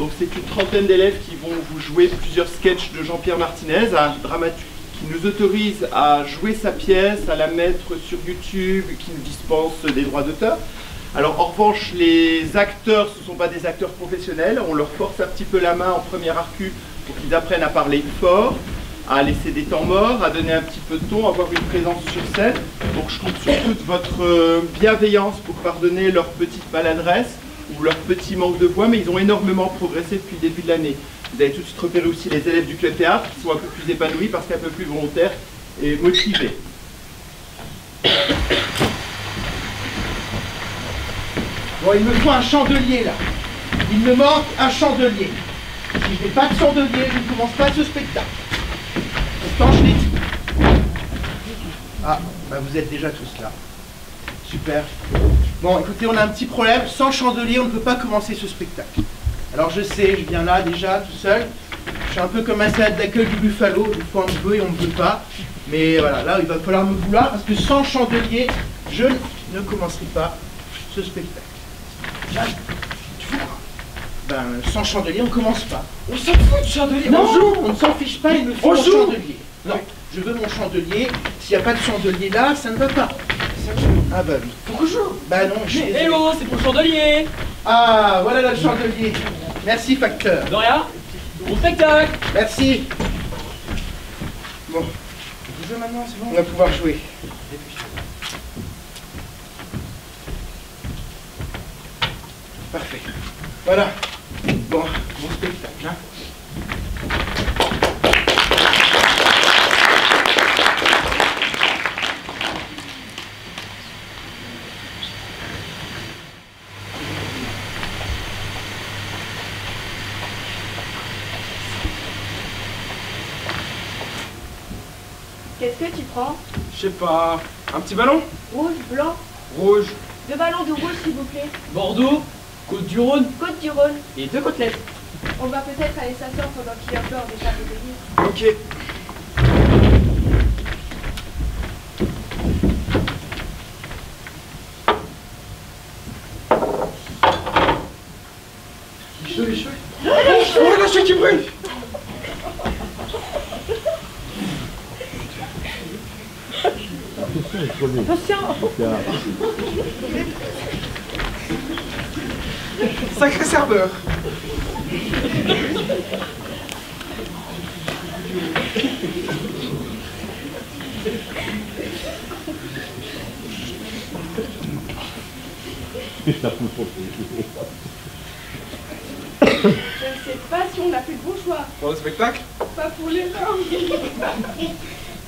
Donc c'est une trentaine d'élèves qui vont vous jouer plusieurs sketchs de Jean-Pierre Martinez, un dramaturge qui nous autorise à jouer sa pièce, à la mettre sur YouTube, qui nous dispense des droits d'auteur. Alors en revanche, les acteurs, ce ne sont pas des acteurs professionnels, on leur force un petit peu la main en première arcu pour qu'ils apprennent à parler fort, à laisser des temps morts, à donner un petit peu de ton, à avoir une présence sur scène. Donc je compte sur toute votre bienveillance pour pardonner leur petite maladresse ou leur petit manque de voix, mais ils ont énormément progressé depuis le début de l'année. Vous avez tout de suite repéré aussi les élèves du club théâtre qui sont un peu plus épanouis parce qu'un peu plus volontaires et motivés. Bon, il me faut un chandelier là. Il me manque un chandelier. Si je n'ai pas de chandelier, je ne commence pas ce spectacle. Pourtant, je l'ai dit. Ah, bah vous êtes déjà tous là. Super. Bon, écoutez, on a un petit problème. Sans chandelier, on ne peut pas commencer ce spectacle. Alors je sais, je viens là déjà, tout seul. Je suis un peu comme un salade d'accueil du Buffalo. Une fois on me veut et on ne me veut pas. Mais voilà, là, il va falloir me vouloir parce que sans chandelier, je ne commencerai pas ce spectacle. Tu vois, ben, sans chandelier, on ne commence pas. On s'en fout de chandelier. Non, Bonjour. on ne s'en fiche pas, il me faut mon chandelier. Non, je veux mon chandelier. S'il n'y a pas de chandelier là, ça ne va pas. Ah bah oui. Bonjour. Bah non, je suis désolé. Hello, c'est pour le chandelier. Ah, voilà le chandelier. Merci, facteur. De rien. Bon spectacle. Merci. Bon. On joue maintenant, c'est bon. On va pouvoir jouer. Parfait. Voilà. Bon spectacle, hein. Qu'est-ce que tu prends? Je sais pas. Un petit ballon? Rouge, blanc? Rouge. 2 ballons de rouge, s'il vous plaît. Bordeaux. Côte-du-Rhône. Côte-du-Rhône. Et 2 côtelettes. On va peut-être aller s'asseoir pendant qu'il y a encore des tables de livres. Ok. Les cheveux. Oh, la cheveux qui brûle. Sacré serveur. Je ne sais pas si on a fait le bon choix. Pour le spectacle? Pas pour les gens.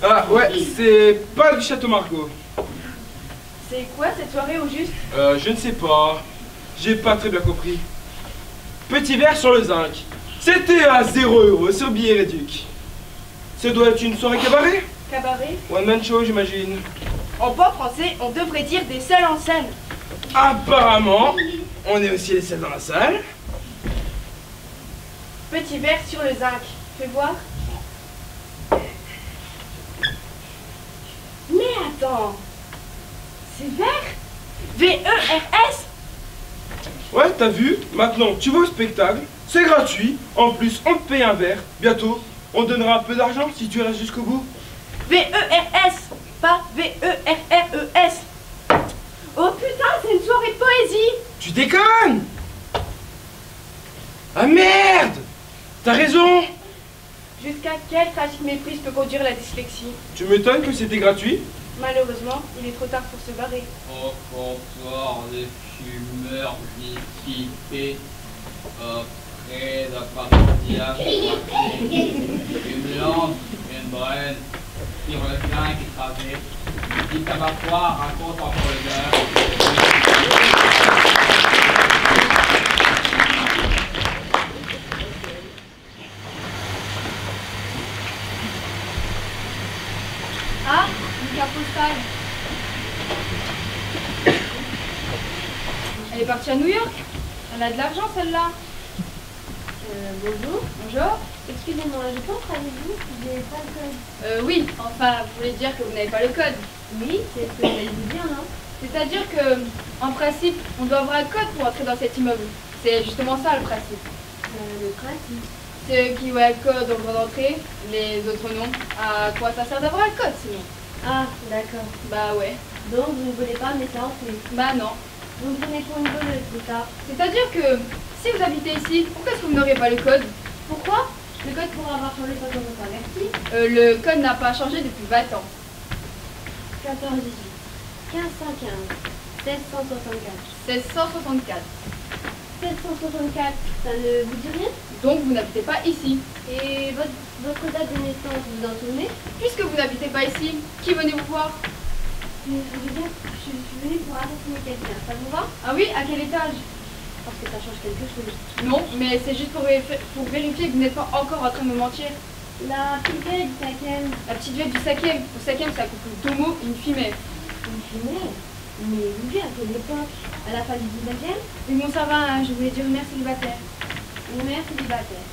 Ah ouais, c'est pas du Château Margaux. C'est quoi cette soirée au juste? Je ne sais pas. J'ai pas très bien compris. Petit verre sur le zinc. C'était à 0 € sur billet réduc. Ça doit être une soirée cabaret? Cabaret? One man show, j'imagine. En bon français, on devrait dire des seuls en scène. Apparemment, on est aussi les seuls dans la salle. Petit verre sur le zinc. Fais voir. Mais attends. C'est vert? V-E-R-S? Ouais, t'as vu? Maintenant, tu vas au spectacle. C'est gratuit. En plus, on te paye un verre. Bientôt, on te donnera un peu d'argent si tu restes jusqu'au bout. V-E-R-S, pas V-E-R-R-E-S. Oh putain, c'est une soirée de poésie. Tu déconnes? Ah merde! T'as raison! Jusqu'à quel tragique méprise peut conduire la dyslexie? Tu m'étonnes que c'était gratuit? Malheureusement, il est trop tard pour se barrer. Au comptoir, les fumeurs dissipés. Après la partie à une lampe, une brenne, sur le flingue écrasé. Le petit abattoir raconte entre les heures. Ah, une carte postale. Elle est partie à New York. Elle a de l'argent, celle-là. Bonjour. Bonjour. Excusez-moi, je peux entrer avec vous? J'ai pas le code. Oui, enfin, vous voulez dire que vous n'avez pas le code. Oui, c'est ce que j'allais vous dire, non? C'est-à-dire que, en principe, on doit avoir un code pour entrer dans cet immeuble. C'est justement ça le principe. le principe. Ceux qui voient le code au droit d'entrée, les autres non. À quoi ça sert d'avoir le code sinon? Ah, d'accord. Bah ouais. Donc vous ne voulez pas me laisser entrer. Bah non. Vous me prenez pour une voleuse, c'est ça? C'est-à-dire que si vous habitez ici, pourquoi est-ce que vous n'aurez pas le code? Pourquoi? Le code pourra avoir changé quand on vous averti. Le code n'a pas changé depuis 20 ans. 14-18, 1515, 1664. 1664. 1664, ça ne vous dit rien? Donc vous n'habitez pas ici. Et votre date de naissance, vous en souvenez? Puisque vous n'habitez pas ici, qui venez vous voir? Je suis venue pour assassiner quelqu'un, ça vous va? Ah oui, à quel étage? Parce que ça change quelque chose. Non, mais c'est juste pour vérifier que vous n'êtes pas encore en train de me mentir. La petite vieille du 5e. La petite vieille du 5e. Au 5e, c'est un couple d'homo et une femelle. Une fumée? Mais vous vivez à quelle époque? À la fin du 19e? Mais bon, ça va, hein, je voulais dire une mère célibataire. Une mère célibataire.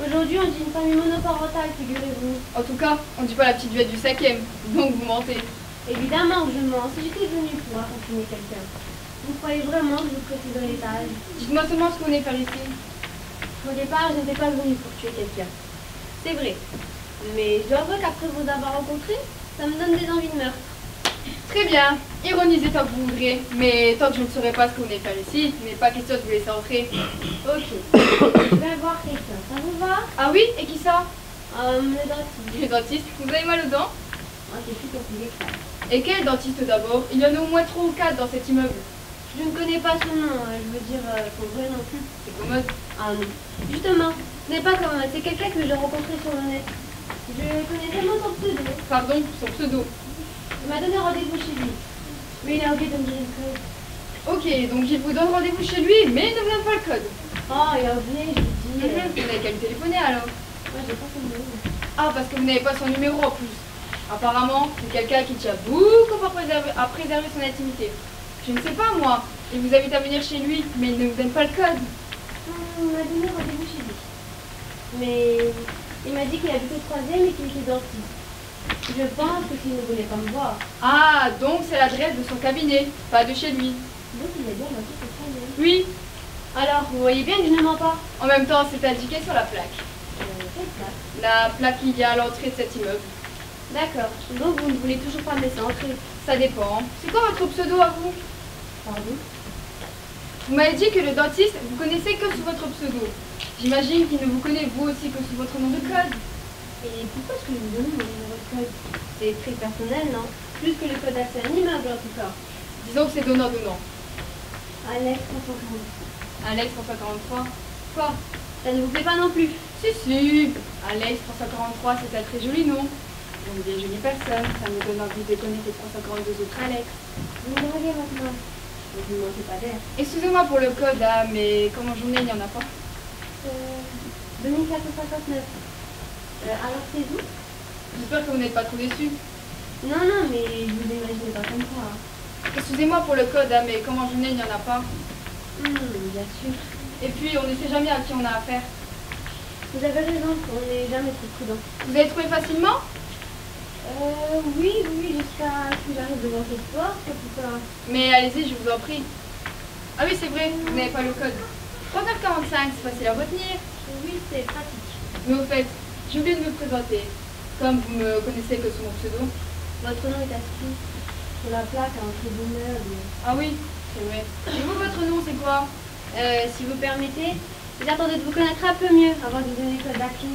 Aujourd'hui, on dit une famille monoparentale, figurez-vous. En tout cas, on dit pas la petite vieille du 5e, donc vous mentez. Évidemment que je mens. Si j'étais venue pour assassiner quelqu'un, vous croyez vraiment que je vous préciserais l'étage? Dites-moi seulement ce que vous venez faire ici. Au départ, je n'étais pas venue pour tuer quelqu'un. C'est vrai. Mais je dois avouer qu'après vous avoir rencontré, ça me donne des envies de meurtre. Très bien, ironisez tant que vous voudrez, mais tant que je ne saurais pas ce que vous venez faire ici, il n'est pas question de vous laisser entrer. Ok. Je vais voir quelqu'un. Ça vous va? Ah oui, et qui ça? Le dentiste. Le dentiste, vous avez mal aux dents? Ah, c'est plus compliqué que ça. Et quel dentiste d'abord? Il y en a au moins 3 ou 4 dans cet immeuble. Je ne connais pas son nom, je veux dire son vrai non plus. C'est commode. Ah non. Justement, ce n'est pas comme c'est quelqu'un que j'ai rencontré sur le net. Je connais tellement son pseudo. Pardon, son pseudo. Il m'a donné rendez-vous chez lui. Mais il a oublié de me dire le code. Ok, donc il vous donne rendez-vous chez lui, mais il ne vous donne pas le code. Oh, il a oublié, je lui dis. Vous n'avez qu'à lui téléphoner alors. Moi, j'ai pas son numéro. Ah, parce que vous n'avez pas son numéro en plus. Apparemment, c'est quelqu'un qui tient beaucoup à préserver son intimité. Je ne sais pas moi. Il vous invite à venir chez lui, mais il ne vous donne pas le code. Il m'a donné rendez-vous chez lui. Mais il m'a dit qu'il habitait au 3e et qu'il était dentiste. Je pense que s'il ne voulait pas me voir. Ah, donc c'est l'adresse de son cabinet, pas de chez lui. Donc il est bien dentiste au 3e. Oui, Alors, vous voyez bien que je ne mens pas. en même temps, c'est indiqué sur la plaque. Quelle place? La plaque qu'il y a à l'entrée de cet immeuble. D'accord. Donc vous ne voulez toujours pas me laisser entrer. Ça dépend. C'est quoi votre pseudo à vous? Pardon? Vous m'avez dit que le dentiste, vous connaissez que sous votre pseudo. J'imagine qu'il ne vous connaît vous aussi que sous votre nom de code. Et pourquoi est-ce que vous me donnez mon numéro de code? C'est très personnel, non? Plus que le code d'accès à un immeuble, en tout cas. Disons que c'est donnant-donnant. Alex 340. Alex 343. Quoi? Ça ne vous plaît pas non plus? Si, si. Alex 343, c'est un très joli nom. Vous me dites jolie personne, ça me donne envie de connaître les 342 autres Alex. Vous me draguez maintenant. Mais vous ne manquez pas d'air. Excusez-moi pour le code, hein, mais comme en journée, il n'y en a pas. 2459. Alors c'est vous? J'espère que vous n'êtes pas trop déçus. Non, non, mais je vous imaginez pas comme ça. Excusez-moi pour le code, hein, mais comme en journée, il n'y en a pas. Bien sûr. Et puis, on ne sait jamais à qui on a affaire. Vous avez raison, on n'est jamais trop prudent. Vous avez trouvé facilement? Oui, jusqu'à ce que j'arrive devant cette porte, c'est pour ça. Mais allez-y, je vous en prie. Ah oui, c'est vrai, vous n'avez pas le code. 3h45, c'est facile à retenir. Oui, c'est pratique. Mais au fait, j'ai oublié de me présenter. Comme vous me connaissez que sous mon pseudo. Votre nom est inscrit sur la plaque à l'entrée de l'immeuble. Ah oui, c'est vrai. Et vous, votre nom, c'est quoi? Si vous permettez, j'attendais de vous connaître un peu mieux avant de vous donner le code d'accès.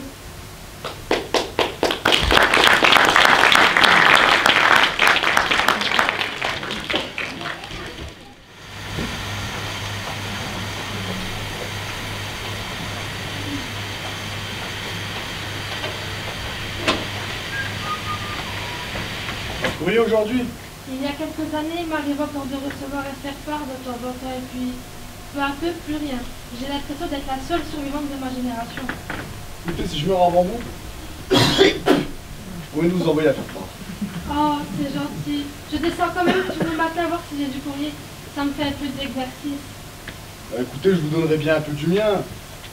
Vous voyez aujourd'hui? Il y a quelques années, il m'arrive encore de recevoir et faire part de temps en temps, et puis peu à peu, plus rien. J'ai l'impression d'être la seule survivante de ma génération. Écoutez, si je meurs avant vous, vous pouvez nous envoyer à faire part. Oh, c'est gentil. Je descends quand même tous les matins voir si j'ai du courrier. Ça me fait un peu d'exercice. Écoutez, je vous donnerai bien un peu du mien.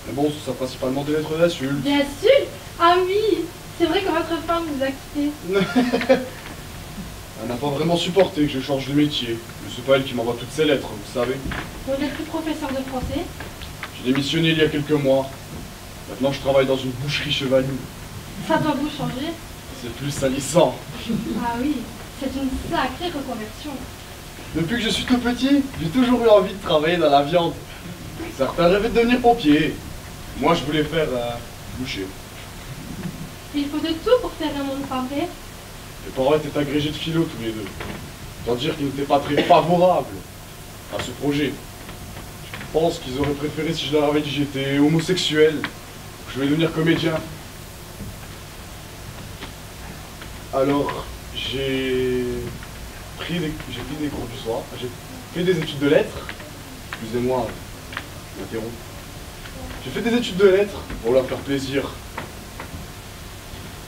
Mais bon, ce sera principalement des lettres d'insultes. Bien sûr. Ah oui. C'est vrai que votre femme vous a quitté. Elle n'a pas vraiment supporté que je change de métier. Mais c'est pas elle qui m'envoie toutes ces lettres, vous savez. Vous n'êtes plus professeur de français. J'ai démissionné il y a quelques mois. Maintenant, je travaille dans une boucherie Chevalier. Ça doit vous changer. C'est plus salissant. Ah oui, c'est une sacrée reconversion. Depuis que je suis tout petit, j'ai toujours eu envie de travailler dans la viande. Certains rêvaient de devenir pompier. Moi, je voulais faire boucher. Il faut de tout pour faire un monde, pas vrai? Mes parents étaient agrégés de philo tous les deux. Autant dire qu'ils n'étaient pas très favorables à ce projet. Je pense qu'ils auraient préféré si je leur avais dit que j'étais homosexuel, que je voulais devenir comédien. Alors, j'ai pris des cours du soir, j'ai fait des études de lettres. Excusez-moi, je m'interromps. J'ai fait des études de lettres pour leur faire plaisir.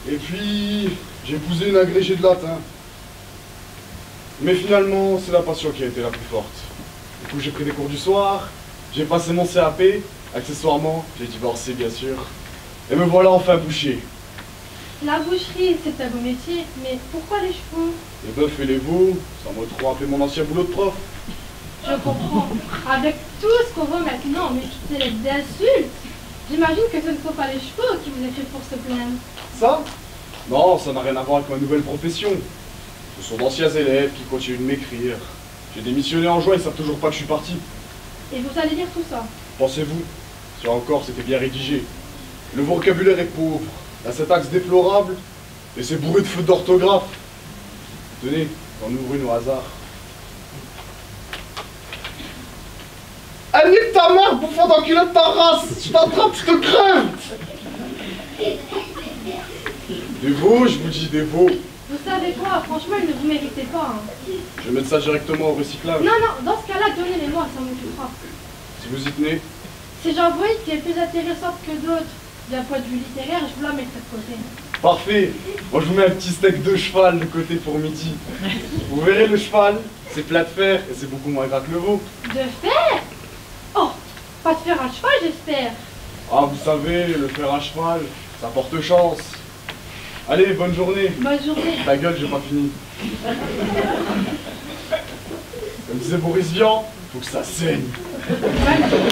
Et puis, j'ai épousé une agrégée de latin. Mais finalement, c'est la passion qui a été la plus forte. Du coup, j'ai pris des cours du soir, j'ai passé mon CAP, accessoirement, j'ai divorcé bien sûr. Et me voilà enfin boucher. La boucherie, c'est un beau métier, mais pourquoi les chevaux? Les bœufs et les veaux, ça m'a trop rappelé mon ancien boulot de prof. Je comprends. Avec tout ce qu'on voit maintenant, mais toutes ces lettres d'insultes, j'imagine que ce ne sont pas les chevaux qui vous écrivent pour se plaindre. Ça? Non, ça n'a rien à voir avec ma nouvelle profession. Ce sont d'anciens élèves qui continuent de m'écrire. J'ai démissionné en juin, ils savent toujours pas que je suis parti. Et vous allez lire tout ça? Pensez-vous? Si encore c'était bien rédigé. Le vocabulaire est pauvre, la syntaxe déplorable, et c'est bourré de fautes d'orthographe. Tenez, j'en ouvre une au hasard. Ah, nique ta mère, bouffon d'enculé de ta race! Je t'attrape, je te crève! Des veaux, je vous dis des veaux. Vous savez quoi? Franchement, ils ne vous méritez pas. Hein. Je vais mettre ça directement au recyclage. Non, non, dans ce cas-là, donnez-les-moi, ça m'occupera. Si vous y tenez. Si j'en vois une qui est plus intéressante que d'autres, d'un point de vue littéraire, je vous la mettrai de côté. Parfait. Moi, je vous mets un petit steak de cheval de côté pour midi. Vous verrez, le cheval, c'est plat de fer et c'est beaucoup moins gras que le veau. De fer? Oh, pas de fer à cheval, j'espère. Ah, vous savez, le fer à cheval, ça porte chance. Allez, bonne journée. Bonne journée. Ta gueule, j'ai pas fini. Comme disait Boris Vian, faut que ça saigne. Bonne journée.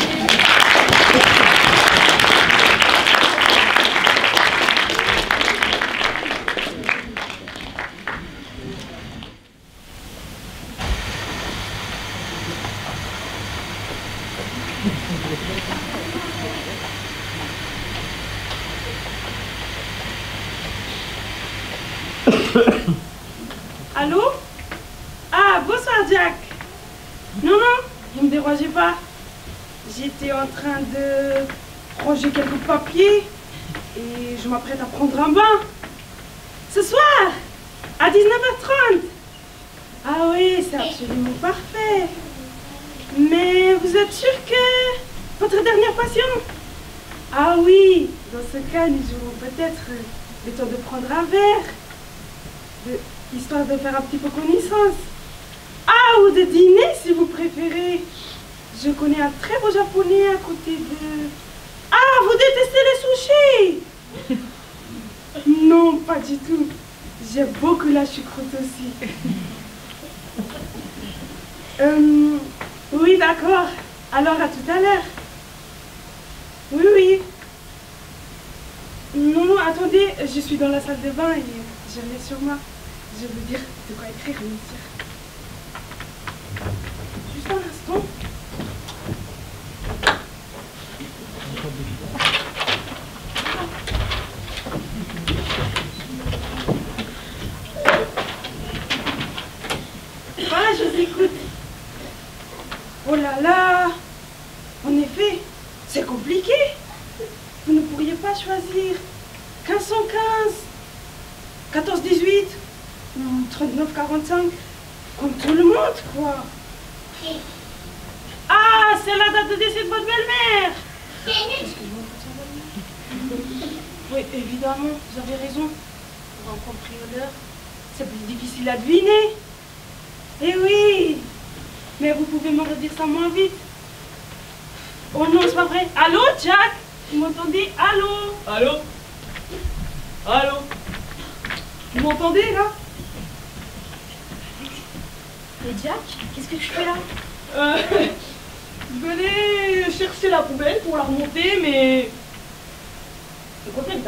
Allô? Ah, bonsoir Jack. Non, non, vous me dérangez pas. J'étais en train de ranger quelques papiers et je m'apprête à prendre un bain. Ce soir, à 19h30. Ah oui, c'est absolument parfait. Mais vous êtes sûr que votre dernière passion? Ah oui, dans ce cas, nous aurons peut-être le temps de prendre un verre. Histoire de faire un petit peu connaissance. Ah, ou de dîner si vous préférez. Je connais un très beau japonais à côté de... Ah, vous détestez les sushis? Non, pas du tout. J'aime beaucoup la choucroute aussi. Oui, d'accord. Alors, à tout à l'heure. Oui, oui. Non, non, attendez, je suis dans la salle de bain et je l'ai sur moi. Je veux dire de quoi écrire, bien sûr. Juste un instant. Voilà, je vous écoute. Oh là là. En effet, c'est compliqué. Vous ne pourriez pas choisir 1515, 1418 ou 3945 comme tout le monde, quoi. Ah, c'est la date de décès de votre belle-mère. Oui, évidemment, vous avez raison. Pour un cambrioleur, c'est plus difficile à deviner. Eh oui. Mais vous pouvez me redire ça moins vite. Oh non, c'est pas vrai. Allô, Jack? Vous m'entendez? Allô? Allô? Allô? Vous m'entendez, là? Mais Jack, qu'est-ce que tu fais là? Je venais chercher la poubelle pour la remonter, mais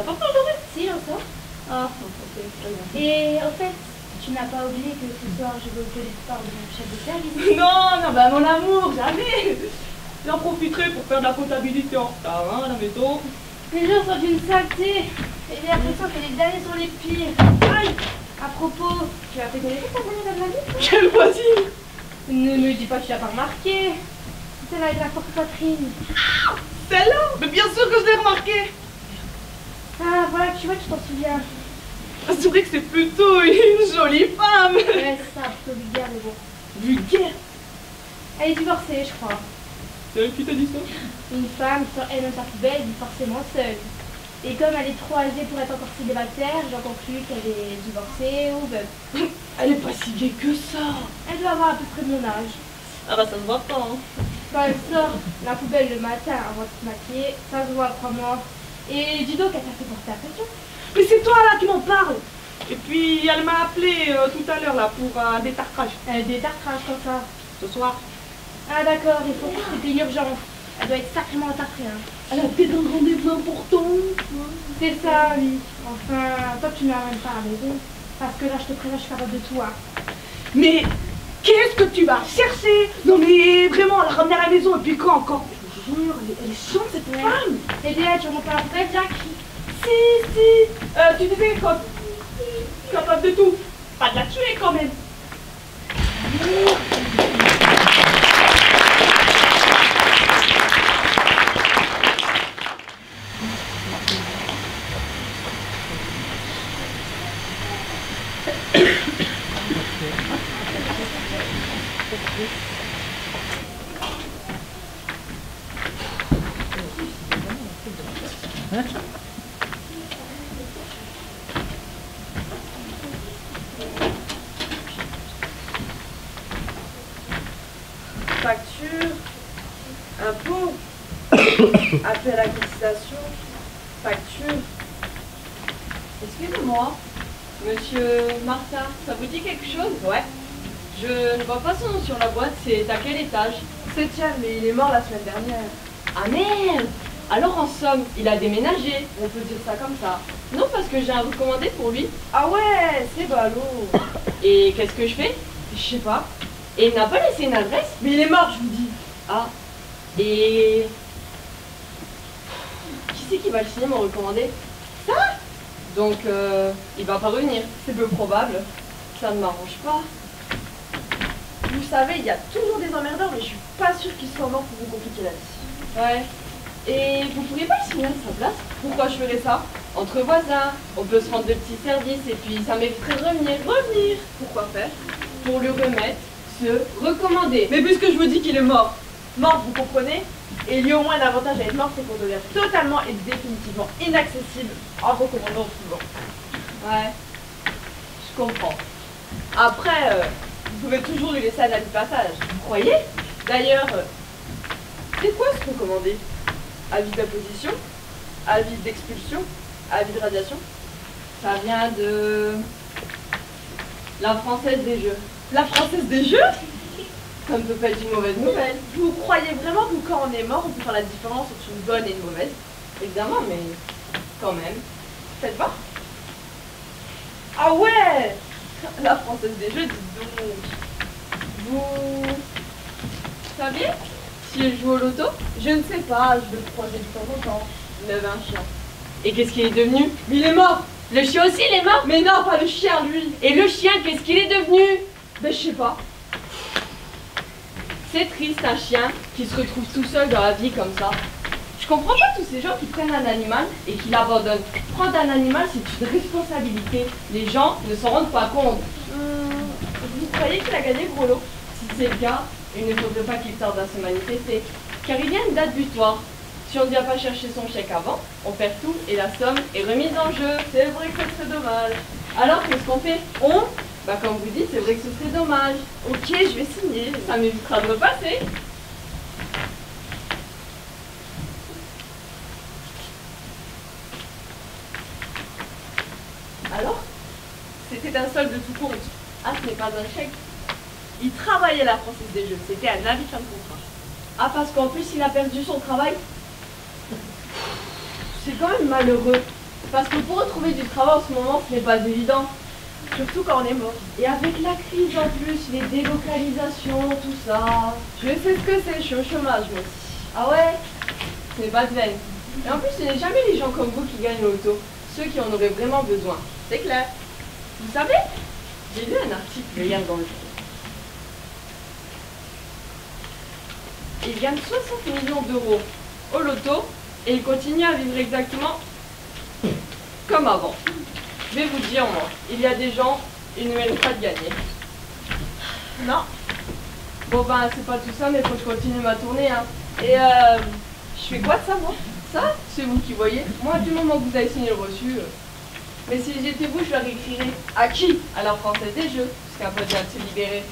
pas pris aujourd'hui? Si, j'en sors. Ah, ok. Et en fait, tu n'as pas oublié que ce soir je vais au collecteur de mon chef de service? Non, bah mon amour, jamais. J'en profiterai pour faire de la comptabilité en retard, hein, à la maison. Les gens sont d'une saleté. Et j'ai l'impression que les derniers sont les pires. Aïe. À propos, tu as fait connaître ta dernière de la vie? Quelle voisine! Ne me dis pas que tu l'as pas remarqué. Celle-là avec la forte poitrine. Celle-là? Mais bien sûr que je l'ai remarqué. Ah, voilà, tu vois, tu t'en souviens. C'est vrai que c'est plutôt une jolie femme. Ouais, c'est ça, plutôt vulgaire, mais bon. Vulgaire? Elle est divorcée, je crois. C'est elle qui t'a dit ça? Une femme, quand elle aime sa poubelle, vit forcément seule. Et comme elle est trop âgée pour être encore célibataire, j'en conclus qu'elle est divorcée ou veuve. Elle est pas si vieille que ça. Elle doit avoir à peu près mon âge. Ah bah ça se voit pas, hein. Quand elle sort la poubelle le matin avant de se maquiller, ça se voit, crois-moi. Et dis donc, elle t'a fait porter attention. Mais c'est toi là qui m'en parle. Et puis elle m'a appelé tout à l'heure là pour un détartrage. Des tartrages comme ça. Ce soir. Ah d'accord, il faut que c'était une urgence. Elle doit être sacrément tartrée, hein. Elle a peut-être un rendez-vous important. C'est ça, oui. Enfin, toi tu ne m'amènes pas à la maison. Parce que là, je te préviens, je suis capable de tout, hein. Mais qu'est-ce que tu vas chercher? Non mais vraiment, la ramener à la maison et puis quoi encore? Je te jure, elle est chiante cette femme. Et bien, tu remontes pas la poubelle, Jack? Si. Tu disais quoi? Capable de tout. Pas de la tuer quand même. Facture, impôt, appel à cotisation, facture. Excusez-moi, monsieur Martin, ça vous dit quelque chose? Ouais. Je ne vois pas son nom sur la boîte, c'est à quel étage? 7e, mais il est mort la semaine dernière. Ah merde! Alors en somme, il a déménagé. On peut dire ça comme ça. Non, parce que j'ai un recommandé pour lui. Ah ouais, c'est ballot. Et qu'est-ce que je fais? Je sais pas. Et il n'a pas laissé une adresse? Mais il est mort, je vous dis. Ah. Et... Qui c'est qui va le signer, mon recommandé? Ça? Donc, il va pas revenir. C'est peu probable. Ça ne m'arrange pas. Vous savez, il y a toujours des emmerdeurs, mais je suis pas sûre qu'ils soient morts pour vous compliquer la vie. Ouais. Et vous pourriez pas le signer à sa place? Pourquoi je ferais ça? Entre voisins, on peut se rendre de petits services et puis ça m'éviterait de revenir. Revenir. Pourquoi faire? Pour lui remettre ce recommandé. Mais puisque je vous dis qu'il est mort, mort, vous comprenez? Et il y a au moins un avantage à être mort, c'est qu'on devient totalement et définitivement inaccessible en recommandant souvent. Ouais, je comprends. Après, vous pouvez toujours lui laisser un avis de passage. Vous croyez? D'ailleurs, c'est quoi ce recommandé? Avis d'opposition? Avis d'expulsion? Avis de radiation? Ça vient de... la Française des Jeux. La Française des Jeux? Ça ne peut pas être une mauvaise nouvelle. Vous croyez vraiment que quand on est mort, on peut faire la différence entre une bonne et une mauvaise? Évidemment, mais quand même. Faites voir. Ah ouais! La Française des Jeux, dites donc. Vous saviez si elle joue au loto? Je ne sais pas, je vais le croiser de temps en temps. Il avait un chien. Et qu'est-ce qu'il est devenu? Mais il est mort! Le chien aussi, il est mort? Mais non, pas le chien, lui! Et le chien, qu'est-ce qu'il est devenu? Ben, je sais pas. C'est triste, un chien qui se retrouve tout seul dans la vie comme ça. Je comprends pas tous ces gens qui prennent un animal et qui l'abandonnent. Prendre un animal, c'est une responsabilité. Les gens ne s'en rendent pas compte. Vous croyez qu'il a gagné gros lot? Si c'est le cas, il ne faudrait pas qu'il tarde à se manifester. Car il y a une date butoir. Si on ne vient pas chercher son chèque avant, on perd tout et la somme est remise en jeu. C'est vrai que ça serait dommage. Alors, qu'est-ce qu'on fait? Bah comme vous dites, c'est vrai que ce serait dommage. Ok, je vais signer. Ça m'évitera de repasser. Alors? C'était un solde de tout compte. Ah, ce n'est pas un chèque. Il travaillait à la Française des Jeux. C'était un avis de fin de contrat. Ah, parce qu'en plus, il a perdu son travail. C'est quand même malheureux. Parce que pour retrouver du travail en ce moment, ce n'est pas évident. Surtout quand on est mort. Et avec la crise en plus, les délocalisations, tout ça. Je sais ce que c'est, je suis au chômage moi aussi. Ah ouais? Ce n'est pas de veine. Et en plus, ce n'est jamais les gens comme vous qui gagnent l'auto. Ceux qui en auraient vraiment besoin. C'est clair. Vous savez, j'ai lu un article hier dans le journal. Il gagne 60 millions d'euros au loto et il continue à vivre exactement comme avant. Je vais vous dire, moi, il y a des gens, ils ne méritent pas de gagner. Non. Bon ben, c'est pas tout ça, mais faut que je continue ma tournée, hein. Et je fais quoi de ça, moi? Ça, c'est vous qui voyez. Moi, du moment que vous avez signé le reçu... Mais si j'étais vous, je leur écrirais. À qui? À la Française des Jeux, puisqu'après vient de se libérer.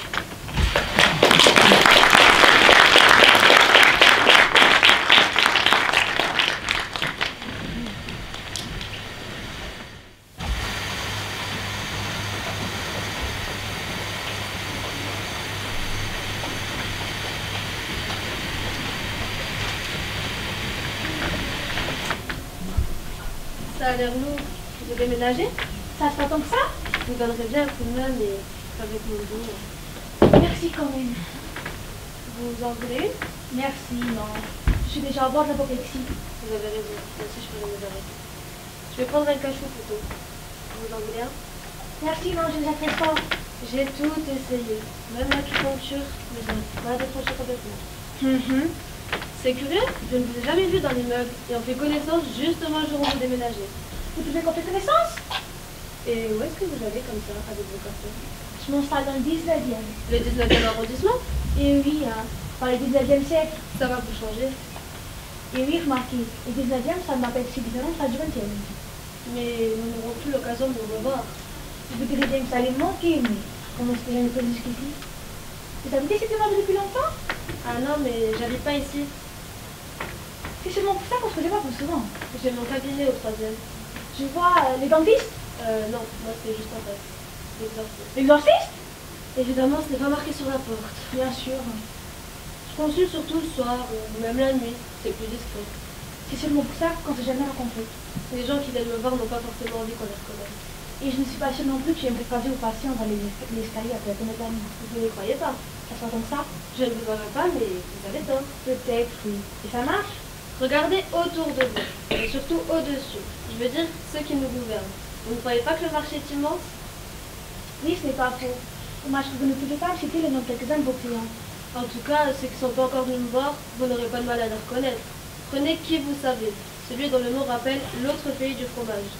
Ça a l'air lourd. Vous avez déménagé? Ça se fait tant que ça? Je vous donnerais bien un coup de main, mais avec mon dos. Merci quand même. Vous en voulez une? Merci, non. Je suis déjà à bord de l'apoplexie. Vous avez raison. Moi aussi, je peux me arrêter. Je vais prendre un cachot plutôt. Vous en voulez un? Merci, non, j'ai déjà très fort. J'ai tout essayé. Même l'acupuncture, mais bon, pas décroché complètement. C'est curieux, je ne vous ai jamais vu dans l'immeuble et on fait connaissance justement le jour où vous déménagez. Vous pouvez qu'on fait connaissance? Et où est-ce que vous allez comme ça avec vos cafés? Je m'installe dans le 19e. Le 19e arrondissement? Et oui, par le 19e siècle. Ça va vous changer. Et oui, remarquez, le 19e, ça m'appelle si différent que du 20e. Mais nous n'aurons plus l'occasion de vous revoir. Vous direz bien que ça allait me manquer, mais comment est-ce que j'allais pas jusqu'ici? Vous habitez ici depuis longtemps? Ah non, mais j'habite pas ici. C'est seulement pour ça qu'on se faisait pas plus souvent. J'ai mon cabinet au 3e. Je vois les dentistes? Non, moi c'est juste en face. L'exorciste. L'exorciste? Évidemment, ce n'est pas marqué sur la porte. Bien sûr. Je consulte surtout le soir ou même la nuit. C'est plus discret. C'est seulement pour ça qu'on s'est jamais rencontrés. Les gens qui viennent me voir n'ont pas forcément envie qu'on les reconnaisse. Et je ne suis pas sûre non plus que j'aimerais croiser aux patients dans l'escalier après la peine. Vous ne croyez pas? Ça soit comme ça? Je ne vous en veux pas, mais vous avez tort. Peut-être, oui. Et ça marche? Regardez autour de vous, et surtout au-dessus. Je veux dire, ceux qui nous gouvernent. Vous ne croyez pas que le marché est immense? Oui, ce n'est pas faux. Dommage que vous ne pouvez pas citer le nom de quelques-uns de vos clients. En tout cas, ceux qui ne sont pas encore venus me voir, vous n'aurez pas de mal à les reconnaître. Prenez qui vous savez, celui dont le nom rappelle l'autre pays du fromage.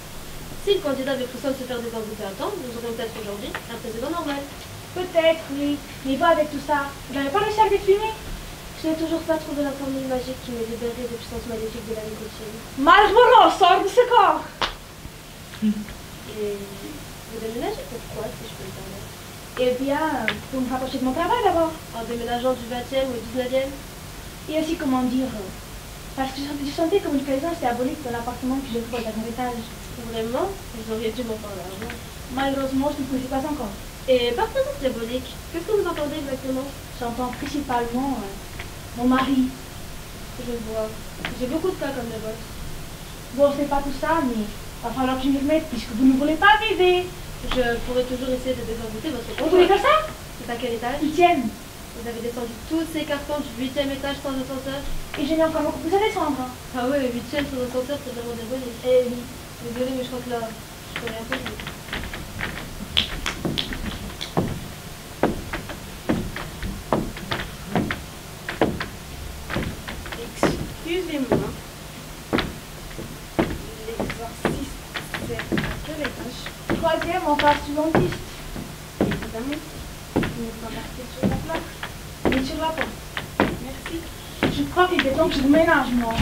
Si le candidat avait pris soin de se faire désenvoûter à temps, nous aurions peut-être aujourd'hui un président normal. Peut-être, oui. Mais pas avec tout ça. Vous n'avez pas réussi à le définir? Je n'ai toujours pas trouvé la formule magique qui me libérerait des puissances maléfiques de la nicotine. Malheureusement, sort de ce corps! Et vous déménagez pourquoi, si je peux le permettre? Eh bien, pour me rapprocher de mon travail d'abord. En déménageant du 20e au 19e? Et aussi, comment dire, parce que je sentais comme une présence diabolique dans l'appartement que j'ai trouvé au dernier étage. Vraiment? Vous auriez dû m'en parler avant. Malheureusement, je ne connaissais pas encore. Et par présence diabolique, qu'est-ce que vous entendez exactement? J'entends principalement mon mari. Je vois. J'ai beaucoup de cas comme le vôtre. Bon, c'est pas tout ça, mais il va falloir que je m'y remette puisque vous ne voulez pas m'aider. Je pourrais toujours essayer de désenvoûter votre compte. Vous voulez faire ça? C'est à quel étage? 8e. Vous avez descendu tous ces cartons du 8e étage sans ascenseur? Et je n'ai encore beaucoup plus à descendre. Ah ouais, 8e sans ascenseur, c'est vraiment diabolique. Eh oui. Désolée, mais je crois que là, je connais un peu plus. Excusez-moi. L'exorciste, c'est à quel étage? 3e en face du dentiste. Évidemment. Il n'est pas marqué sur la plaque, mais sur la porte. Merci. Je crois qu'il est temps que je vous ménage, moi.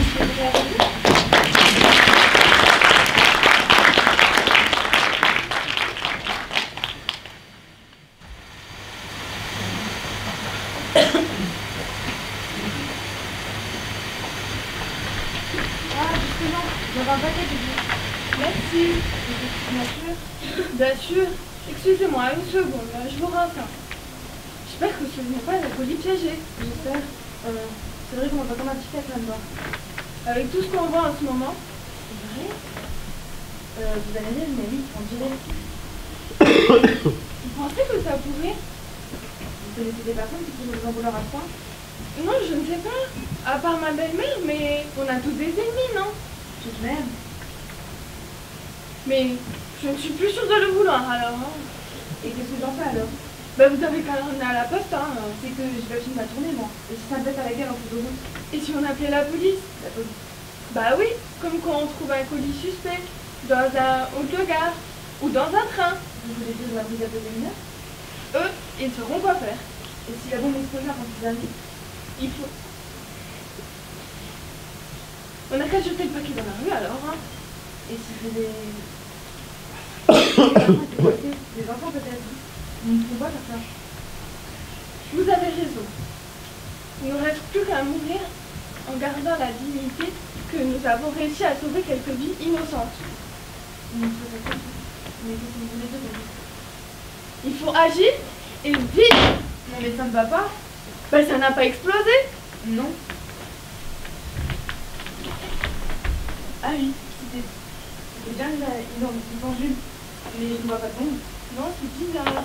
J'aurai un paquet de vous. Merci. Bien sûr. Excusez-moi, une seconde, je vous retiens. J'espère que ce n'est pas la colis piégée. J'espère. C'est vrai qu'on va pas comme un petit là-dedans. Avec tout ce qu'on voit en ce moment, c'est vrai. Vous allez dire, mais oui, on dirait. Vous pensez que ça pourrait? Vous connaissez des personnes qui pourraient vous en vouloir à ce point? Non, je ne sais pas. À part ma belle-mère, mais on a tous des ennemis, non? Tout de même. Mais je ne suis plus sûre de le vouloir alors. Hein. Et qu'est-ce que j'en fais alors? Bah vous avez qu'à l'emmener à la poste, hein. C'est que je vais finir ma tournée, moi. Et si ça me pète à la gueule en cours de route? Et si on appelait la police? La police. Bah oui, comme quand on trouve un colis suspect dans un autogare ou dans un train. Vous voulez dire la brigade des mineurs? Eux, ils ne sauront quoi faire. Et si la bombe explose quand ils arrivent? Il faut... On n'a qu'à jeter le paquet dans la rue alors, hein. Et si c'est des... des enfants peut-être? Ils ne font pas faire ça. Vous avez raison. Il ne reste plus qu'à mourir en gardant la dignité que nous avons réussi à sauver quelques vies innocentes. Mais qu'est-ce que vous voulez dire? Il faut agir et vite. Non mais ça ne va pas. Ben ça n'a pas explosé. Non. Ah oui, c'était bien une pendule. Mais je ne vois pas de bombe. Non, c'est bizarre.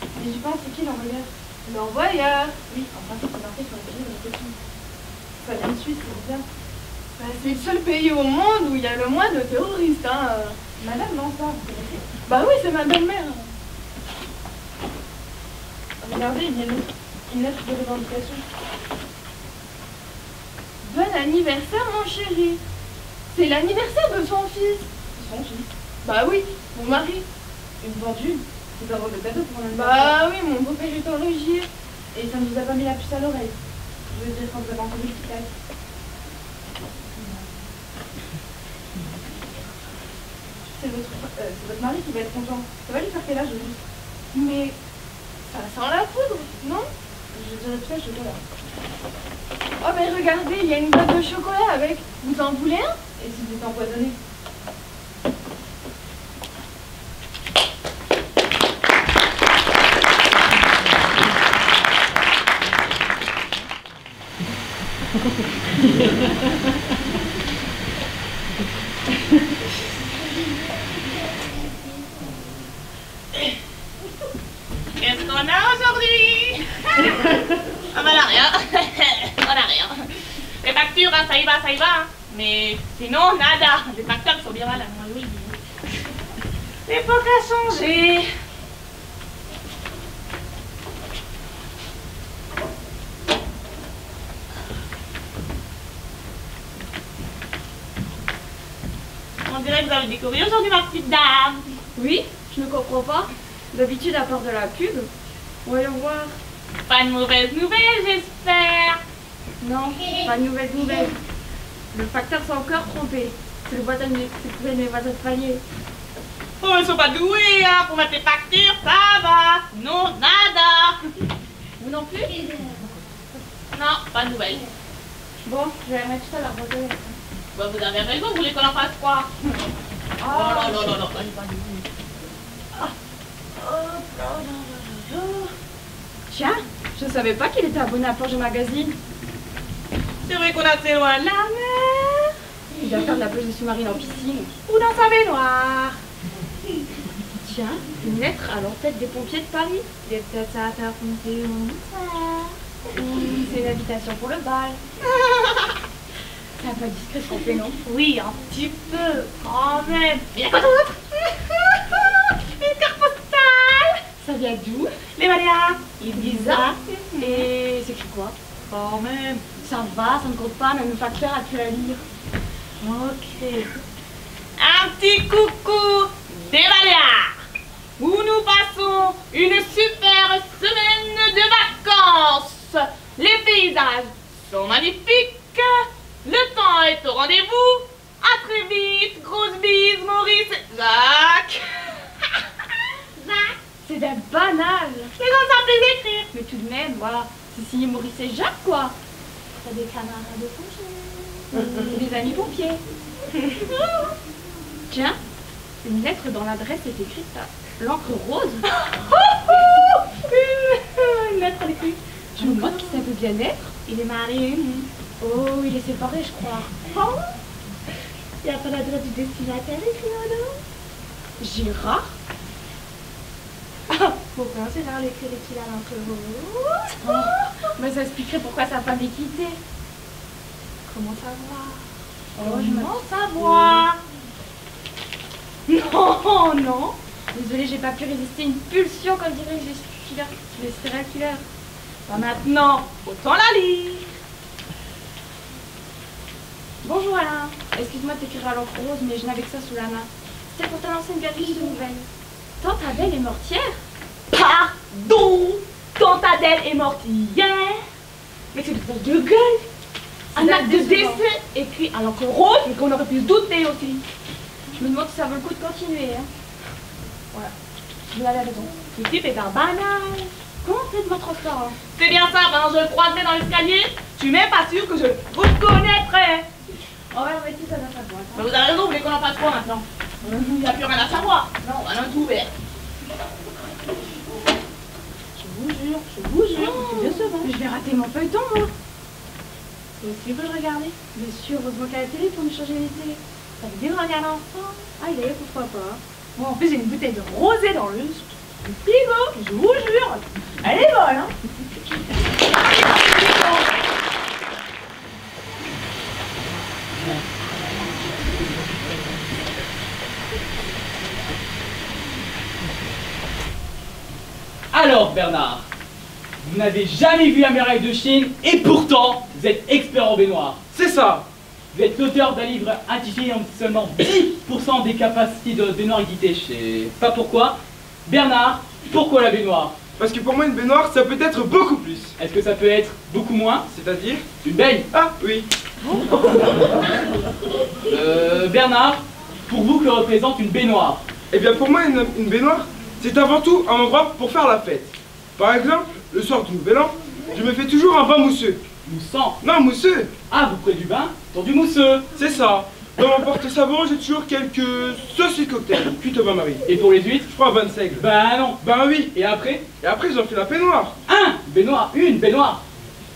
Mais je pense c'est qui l'envoyeur? L'envoyeur. Oui, enfin c'est marqué sur le billet de réception. Ça vient de Suisse, c'est bizarre. Ben, c'est le seul pays au monde où il y a le moins de terroristes. Hein. Madame, non, ça, vous connaissez? Bah oui, c'est ma belle-mère. Regardez, il y a une lettre de revendication. Bon anniversaire, mon chéri. C'est l'anniversaire de son fils. Son fils. Bah oui, mon mari. Une pendule? C'est un drôle de cadeau pour un anniversaire. Bah oui, mon beau-père est horloger. Et ça ne vous a pas mis la puce à l'oreille? Je veux dire, quand vous avez entendu le tic-tac. C'est votre mari qui va être content. Ça va lui faire quel âge, juste? Mais ça sent la poudre, non? Je dirais plus ça, chocolat. Oh mais regardez, il y a une boîte de chocolat avec. Vous en voulez un? Et si vous êtes empoisonné? Qu'est-ce qu'on a aujourd'hui? Ah bah là, rien. On a rien. Les factures, hein, ça y va, ça y va. Hein. Mais sinon, nada. Les facteurs sont bien malades. Oui. L'époque a changé. On dirait que vous avez découvert aujourd'hui ma petite dame. Oui, je ne comprends pas. D'habitude, à part de la pub. Voyons voir. Pas de mauvaises nouvelles, j'espère. Non, pas de nouvelles nouvelles. Le facteur s'est encore trompé. C'est le boîte à mes voisins de palier. Oh, ils sont pas doués, hein, pour mettre les factures, ça va. Non, nada. Vous non plus? Non, pas de nouvelles. Bon, je vais remettre tout ça à la bouteille. Bah, vous avez raison, vous voulez qu'on en fasse quoi? Oh là là là là, pas du tout. Tiens, je savais pas qu'il était abonné à Plonge Magazine. C'est vrai qu'on a assez loin de la mer. Il va faire de la plongée sous-marine en piscine. Ou dans sa baignoire. Tiens, une lettre à l'entête des pompiers de Paris. Des têtes à faire pomper au moussard. C'est une invitation pour le bal. C'est un peu discret ce qu'on fait, non? Oui, un petit peu, quand même. Il y a quoi d'autre? Une carte postale. Ça vient d'où? Les Baléares. Ibiza. Et c'est écrit quoi? Quand même. Ça va, ça ne compte pas, même le facteur a pu la lire. Ok. Un petit coucou des Baléares, où nous passons une super semaine de vacances. Les paysages sont magnifiques. Le temps est au rendez-vous. À très vite. Grosse bise, Maurice. Jacques. Jacques. C'est d'un banal. Mais on s'en plaît d'écrire. Mais tout de même, voilà. C'est signé Maurice et Jacques, quoi. T'as des camarades de pompiers. Des amis pompiers. Tiens, une lettre dans l'adresse est écrite à l'encre rose. Une lettre à l'écrit. Je me demande qui ça peut bien être. Il est marié. Oh, il est séparé, je crois. Oh. Il n'y a pas l'adresse du destinataire écrit en haut. Gérard? Ah, pourquoi Gérard l'écrirait-il à l'encre rose? Mais ça expliquerait pourquoi sa femme est quittée. Comment savoir? Comment savoir? Non, non. Désolée, j'ai pas pu résister une pulsion, comme dirait les serial killers. Pas maintenant, autant la lire. Bonjour Alain. Excuse-moi de t'écrire à l'encre rose, mais je n'avais que ça sous la main. C'était pour t'annoncer une belle fiche de nouvelles. Tante Adèle est morte hier. Pardon? Tante Adèle est morte hier? Mais c'est une de gueule. Un acte de décès écrit à l'encre rose, mais qu'on aurait pu se douter aussi. Je me demande si ça vaut le coup de continuer. Hein. Voilà. Vous avez raison. Ce type est un banal. Complètement transparent. C'est bien ça, ben je le croiserai dans l'escalier. Je suis même pas sûre que je vous connaîtrais. Oh ouais, mais si ça va savoir. Ben, vous avez raison, vous voulez qu'on en fasse quoi maintenant? Il n'y a plus rien à savoir. Non, on a tout ouvert. Je vous jure, c'est décevant. Je vais rater mon feuilleton, moi. C'est aussi que je regardais. Bien sûr, heureusement qu'à la télé pour nous changer les télés. Ça veut dire regarder ensemble. Allez, pourquoi pas. Bon, en plus, j'ai une bouteille de rosé dans le frigo, je vous jure. Elle est bonne, hein. Alors Bernard, vous n'avez jamais vu la muraille de Chine et pourtant vous êtes expert en baignoire. C'est ça. Vous êtes l'auteur d'un livre intitulé en seulement 10% des capacités de baignoire édité chez... Pas pourquoi. Bernard, pourquoi la baignoire? Parce que pour moi une baignoire ça peut être beaucoup plus. Est-ce que ça peut être beaucoup moins? C'est-à-dire? Une baigne? Ah oui. Bernard, pour vous que représente une baignoire? Eh bien pour moi une baignoire c'est avant tout un endroit pour faire la fête. Par exemple, le soir du Nouvel An, je me fais toujours un bain mousseux. Moussant? Non, mousseux. Ah, vous prenez du bain dans du mousseux? C'est ça. Dans mon porte-savon, j'ai toujours quelques saucisses cocktail, cuites au bain-marie. Et pour les huîtres? Je prends un bain de seigle. Ben non. Ben oui. Et après? Et après, j'en fais la baignoire. Une baignoire.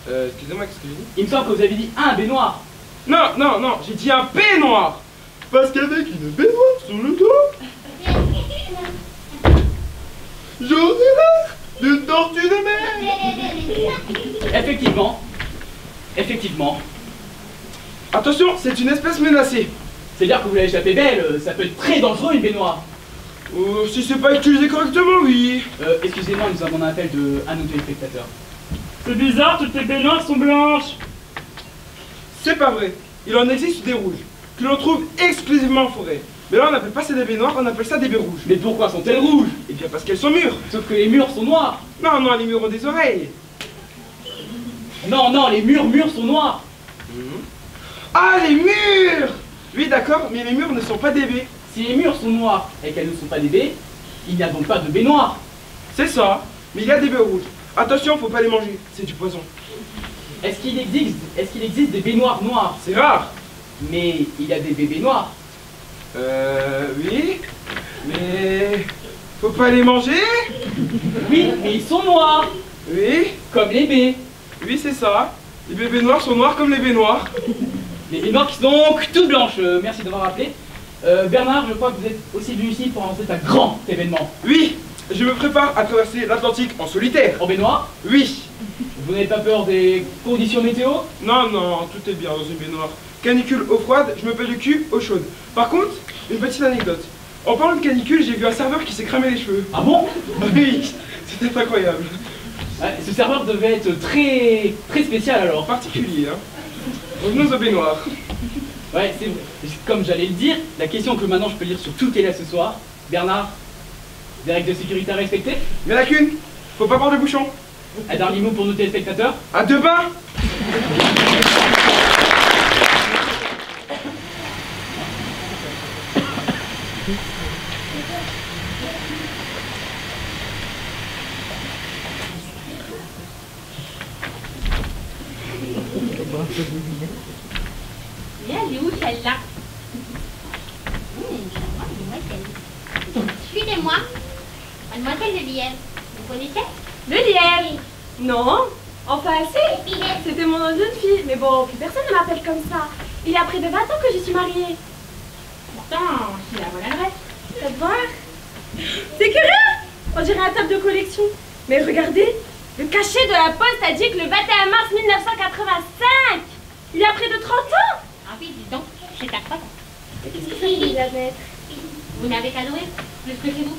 Excusez-moi, qu'est-ce que j'ai dit? Il me semble que vous avez dit un baignoire. Non, non, non, j'ai dit un peignoir. Parce qu'avec une baignoire sur le dos, j'aurais l'air d'une tortue de mer. Effectivement. Attention, c'est une espèce menacée. C'est-à-dire que vous l'avez échappé belle, ça peut être très dangereux une baignoire. Si c'est pas utilisé correctement, oui. Excusez-moi, nous avons un appel de un autre téléspectateur. C'est bizarre, toutes les baignoires sont blanches. C'est pas vrai. Il en existe des rouges, que l'on trouve exclusivement en forêt. Mais là, on n'appelle pas ça des baignoires, on appelle ça des baies rouges. Mais pourquoi sont-elles rouges? Eh bien parce qu'elles sont mûres. Sauf que les murs sont noirs. Non, non, les murs ont des oreilles. Non, les murs sont noirs. Ah, les murs! Oui, d'accord, mais les murs ne sont pas des baies. Si les murs sont noirs et qu'elles ne sont pas des baies, il n'y a donc pas de baies noires. C'est ça, mais il y a des baies rouges. Attention, faut pas les manger, c'est du poison. Est-ce qu'il existe des baignoires noires? C'est rare. Mais il y a des bébés noirs. Oui, mais faut pas les manger? Oui, mais ils sont noirs. Oui. Comme les baies. Oui, c'est ça. Les bébés noirs sont noirs comme les baies noires. Les baies noires qui sont donc toutes blanches. Merci d'avoir rappelé. Bernard, je crois que vous êtes aussi venu ici pour annoncer un grand événement. Oui, je me prépare à traverser l'Atlantique en solitaire. En baignoire? Oui. Vous n'avez pas peur des conditions météo? Non, non, tout est bien dans une baignoire. Canicule eau froide, je me pèle le cul eau chaude. Par contre, une petite anecdote. En parlant de canicule, j'ai vu un serveur qui s'est cramé les cheveux. Ah bon? Oui, c'était incroyable. Ce serveur devait être très spécial alors. Particulier, hein. Revenons aux baignoires. Ouais, c'est comme j'allais le dire, la question que maintenant je peux lire sur tout qu'elle a ce soir. Bernard, des règles de sécurité à respecter? Mais la qu'une, faut pas boire de bouchon. Un dernier mot pour nos téléspectateurs? À deux bains. Et elle est où celle-là? Suivez-moi. Mademoiselle de Lièvre. Vous connaissez? Le Lièvre? Non. Enfin, si. C'était mon nom de jeune fille. Mais bon, plus personne ne m'appelle comme ça. Il y a près de 20 ans que je suis mariée. Pourtant, c'est la bonne adresse. Faites voir. C'est curieux. On dirait un table de collection. Mais regardez, le cachet de la poste a dit que le 21 mars 1985. Il y a près de 30 ans. Ah oui, dis donc, c'est à 3 ans. Qu'est-ce que ça veut dire, maître? Vous n'avez qu'à louer, plus que chez vous.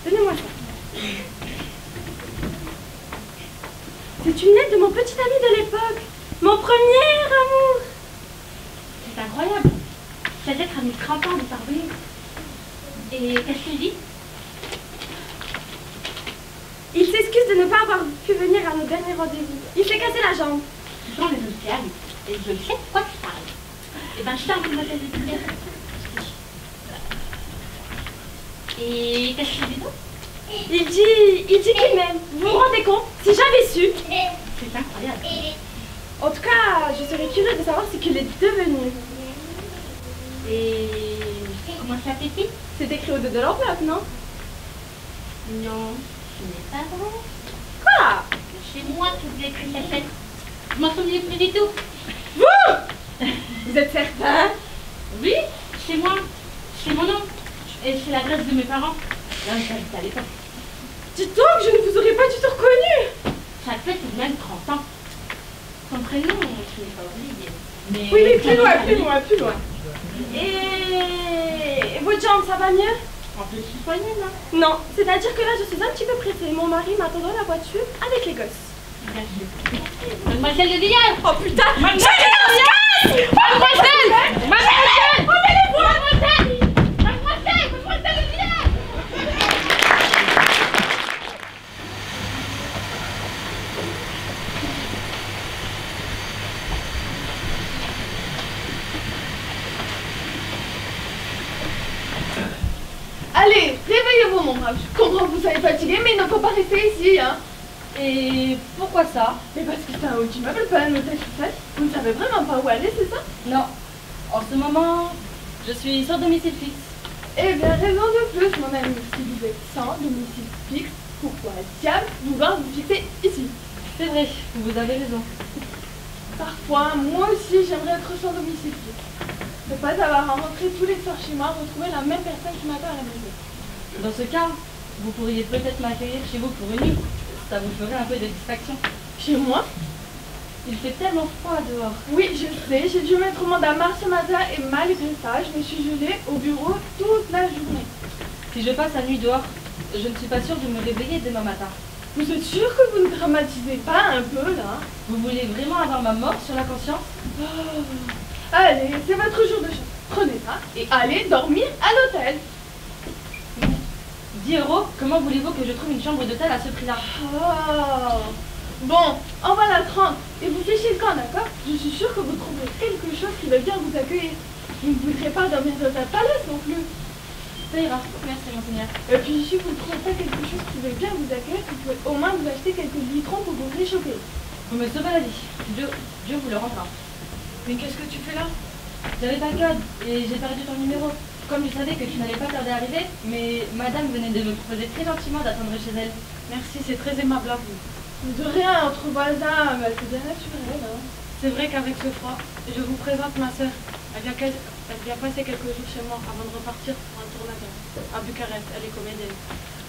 Donnez-moi ça. C'est une lettre de mon petit ami de l'époque. Mon premier amour. C'est incroyable. Cette lettre a mis 30 ans de parvenir. Et qu'est-ce qu'il dit? Il s'excuse de ne pas avoir pu venir à nos derniers rendez-vous. Il s'est cassé la jambe. Ce sont les sociales. Et je sais de quoi tu parles. Eh ben, je t'en prie, mademoiselle de Tulle. Et qu'est-ce qu'il dit donc? Il dit qu'il m'aime. Vous vous rendez compte? Si j'avais su. C'est incroyable. En tout cas, je serais curieuse de savoir ce qu'il est devenu. Et comment ça fait-il? C'est écrit au dos de l'enveloppe, non? Non, ce n'est pas vrai. Quoi? C'est moi qui vous ai écrit cette lettre. Je m'en souviens plus du tout. Vous êtes certain? Oui, c'est moi. C'est mon nom. Et c'est l'adresse de mes parents. Là, j'habite à l'époque. Dites donc, je ne vous aurais pas du tout reconnu. Ça fait tout de même 30 ans. Son prénom, je ne l'ai pas oublié. Mais oui, plus loin, plus loin, plus loin. Et votre jambe, ça va mieux? On peut se soigner, non? Non, c'est-à-dire que là, je suis un petit peu pressée. Mon mari m'attend dans la voiture avec les gosses. Mademoiselle de Villard! Oh putain! Mademoiselle! Mademoiselle! Mademoiselle! Revenez-vous! Mademoiselle! Mademoiselle! Mademoiselle de Villard! Allez, réveillez-vous mon brave. Je comprends que vous soyez fatigué, mais il ne faut pas rester ici, hein. Et pourquoi ça? Mais parce que c'est un haut immeuble, pas un hôtel tout seul. Vous ne savez vraiment pas où aller, c'est ça? Non. En ce moment, je suis sur domicile fixe. Eh bien, raison de plus, mon ami. Si vous êtes sans domicile fixe, pourquoi diable vouloir vous fixer ici? C'est vrai, vous avez raison. Parfois, moi aussi, j'aimerais être sans domicile fixe. Ne pas avoir à rentrer tous les soirs chez moi, retrouver la même personne qui m'attend à la maison. Dans ce cas, vous pourriez peut-être m'accueillir chez vous pour une nuit. Ça vous ferait un peu de distraction. Chez moi? Il fait tellement froid dehors. Oui, je sais, j'ai dû mettre au mandamar ce matin et malgré ça, je me suis gelée au bureau toute la journée. Si je passe la nuit dehors, je ne suis pas sûre de me réveiller demain matin. Vous êtes sûr que vous ne dramatisez pas un peu, là? Vous voulez vraiment avoir ma mort sur la conscience? Oh. Allez, c'est votre jour de chance. Prenez ça et allez dormir à l'hôtel. 10 €? Comment voulez-vous que je trouve une chambre d'hôtel à ce prix-là? Oh. Bon, en voilà 30. Et vous fichez le camp, d'accord? Je suis sûre que vous trouverez quelque chose qui va bien vous accueillir. Vous ne voudrez pas dormir dans un palace non plus. Ça ira, merci monseigneur. Et puis si vous ne trouvez pas quelque chose qui va bien vous accueillir, vous pouvez au moins vous acheter quelques litrons pour vous réchauffer. Vous me sauvez la vie. Dieu vous le rendra. Mais qu'est-ce que tu fais là? J'avais pas le code et j'ai perdu ton numéro. Comme je savais que tu n'allais pas tarder à arriver, mais madame venait de me proposer très gentiment d'attendre chez elle. Merci, c'est très aimable à vous. De rien, entre voisins, bah, c'est bien naturel. Hein. C'est vrai qu'avec ce froid, je vous présente ma sœur. Elle vient passer quelques jours chez moi avant de repartir pour un tournage à Bucarest. Elle est comédienne.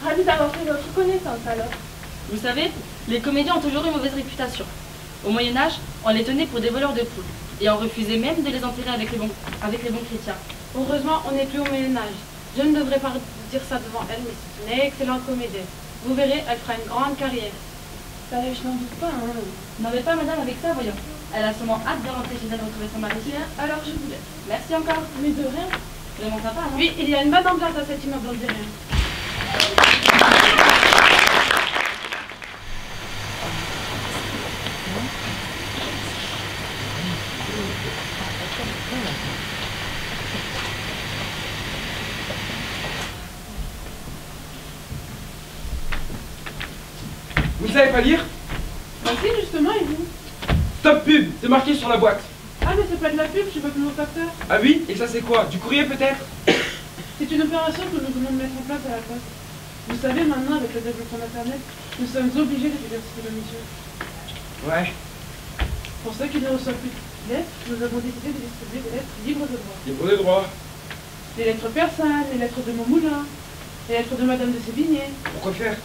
Ravi d'avoir fait votre connaissance alors. Vous savez, les comédiens ont toujours une mauvaise réputation. Au Moyen-Âge, on les tenait pour des voleurs de poules. Et on refusait même de les enterrer avec les bons chrétiens. Heureusement, on n'est plus au Moyen-Âge. Je ne devrais pas dire ça devant elle, mais c'est une excellente comédienne. Vous verrez, elle fera une grande carrière. Je n'en doute pas. Hein. N'en vais pas madame avec ça, voyons. Elle a sûrement hâte de rentrer chez elle retrouver son mari. Bien, alors je vous laisse. Merci encore. Mais de rien. Vraiment sympa, non? Oui, il y a une bonne ambiance à cet immeuble, on dirait. Vous ne savez pas lire? Bah si, justement, et vous? Stop pub, c'est marqué sur la boîte. Ah, mais c'est pas de la pub, je suis pas plus facteur. Ah oui? Et ça c'est quoi? Du courrier peut-être? C'est une opération que nous venons de mettre en place à la poste. Vous savez, maintenant, avec le développement d'Internet, nous sommes obligés de diversifier nos missions. Ouais. Pour ceux qui ne reçoivent plus de lettres, nous avons décidé de distribuer des lettres libres de droit. Libre de droit. Les lettres persanes, les lettres de mon moulin, les lettres de Madame de Sévigné. Pourquoi faire?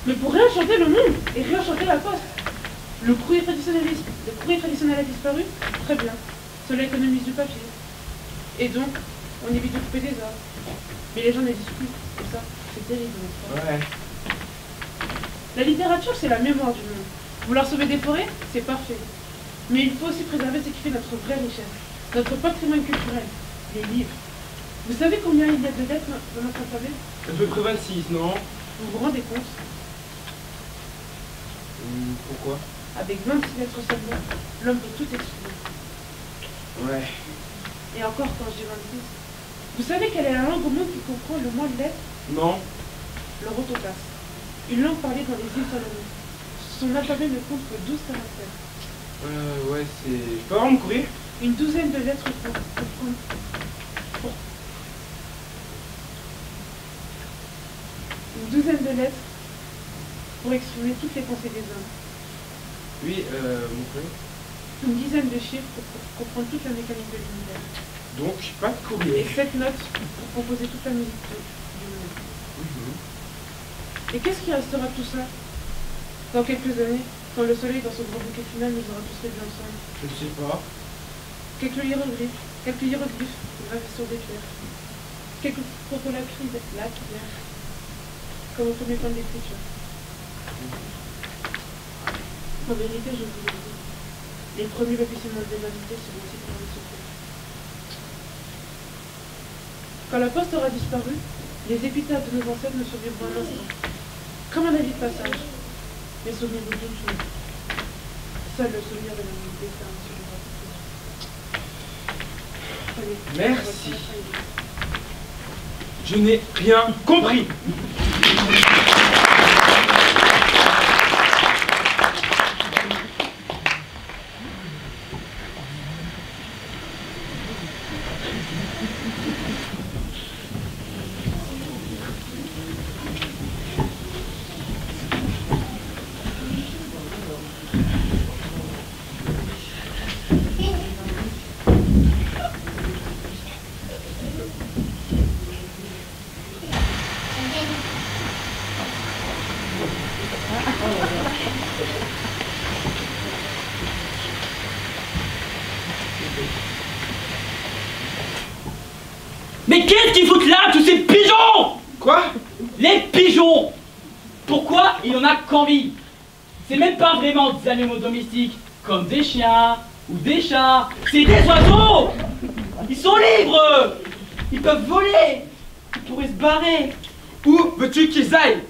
Mais pour réenchanter le monde et réenchanter la poste. Le courrier traditionnel a disparu? Très bien. Cela économise du papier. Et donc, on évite de couper des arbres. Mais les gens ne disent plus. Et ça, c'est terrible, n'est-ce pas? Ouais. La littérature, c'est la mémoire du monde. Vouloir sauver des forêts, c'est parfait. Mais il faut aussi préserver ce qui fait notre vraie richesse, notre patrimoine culturel, les livres. Vous savez combien il y a de lettres dans notre alphabet? À peu près 26, non? Vous vous rendez compte? Pourquoi? Avec 26 lettres seulement, l'homme peut tout exprimer. Ouais. Et encore quand je dis 26. Vous savez quelle est la langue au monde qui comprend le moins de lettres? Non. Le rotocas. Une langue parlée dans les îles Salomon. Son alphabet ne compte que 12 caractères. Ouais, c'est... Je peux avoir mon courrier? Une douzaine de lettres Une douzaine de lettres pour exprimer toutes les pensées des hommes. Oui, mon courrier. Une dizaine de chiffres pour comprendre toute la mécanique de l'univers. Donc, pas de courrier. Et 7 notes pour composer toute la musique du monde. Et qu'est-ce qui restera de tout ça dans quelques années, quand le soleil dans son grand bouquet final nous aura tous réunis ensemble? Je ne sais pas. Quelques hiéroglyphes gravés sur des pierres. Quelques protolacries lapidaires, comme au premier point de l'écriture. En vérité, je vous le dis, les premiers balbutiements de l'humanité seront aussi gravés sur terre. Quand la poste aura disparu, les épitaphes de nos ancêtres ne survivront un instant. Comme un avis de passage. Mais souvenez-vous d'une chose. Seul le souvenir de l'humanité sera sur le Merci. Je n'ai rien compris. Mais qu'est-ce qu'ils foutent là, tous ces pigeons? Quoi? Les pigeons! Pourquoi il y en a qu'envie? C'est même pas vraiment des animaux domestiques, comme des chiens ou des chats. C'est des oiseaux! Ils sont libres! Ils peuvent voler! Ils pourraient se barrer! Où veux-tu qu'ils aillent?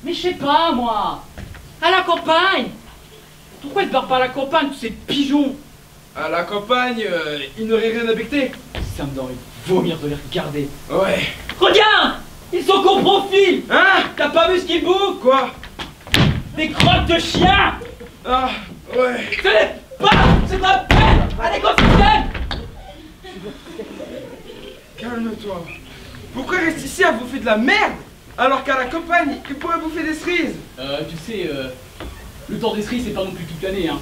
Mais je sais pas, moi! À la campagne! Pourquoi ils se barrent pas à la campagne, tous ces pigeons? À la campagne, ils n'auraient rien à becter. Ça me donnerait vomir de les regarder. Ouais. Regarde! Ils sont qu'au profil! Hein? T'as pas vu ce qu'ils bouffent? Quoi? Des crottes de chiens! Ah, ouais. Ce n'est pas ce qu'on appelle un écosystème! Calme-toi. Pourquoi rester ici à bouffer de la merde alors qu'à la campagne, ils pourraient bouffer des cerises? Tu sais, le temps des cerises, c'est pas non plus toute l'année, hein.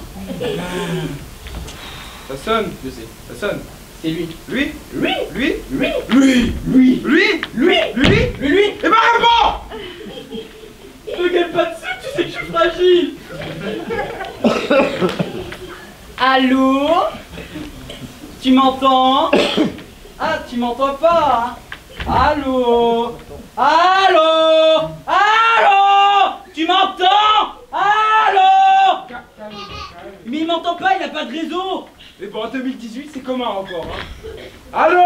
Ça sonne. Je sais. Ça sonne. C'est lui. Lui? Lui? Lui? Lui? Lui? Lui? Lui? Lui? Lui? Lui? Eh ben réponds! Ne gueule pas dessus, tu sais que je suis fragile! Allô? Tu m'entends? Ah, tu m'entends pas, hein? Allô? Allô? Allô? Tu m'entends? Allô? Mais il m'entend pas, il a pas de réseau! Mais bon, en 2018, c'est comment encore, hein? Allô?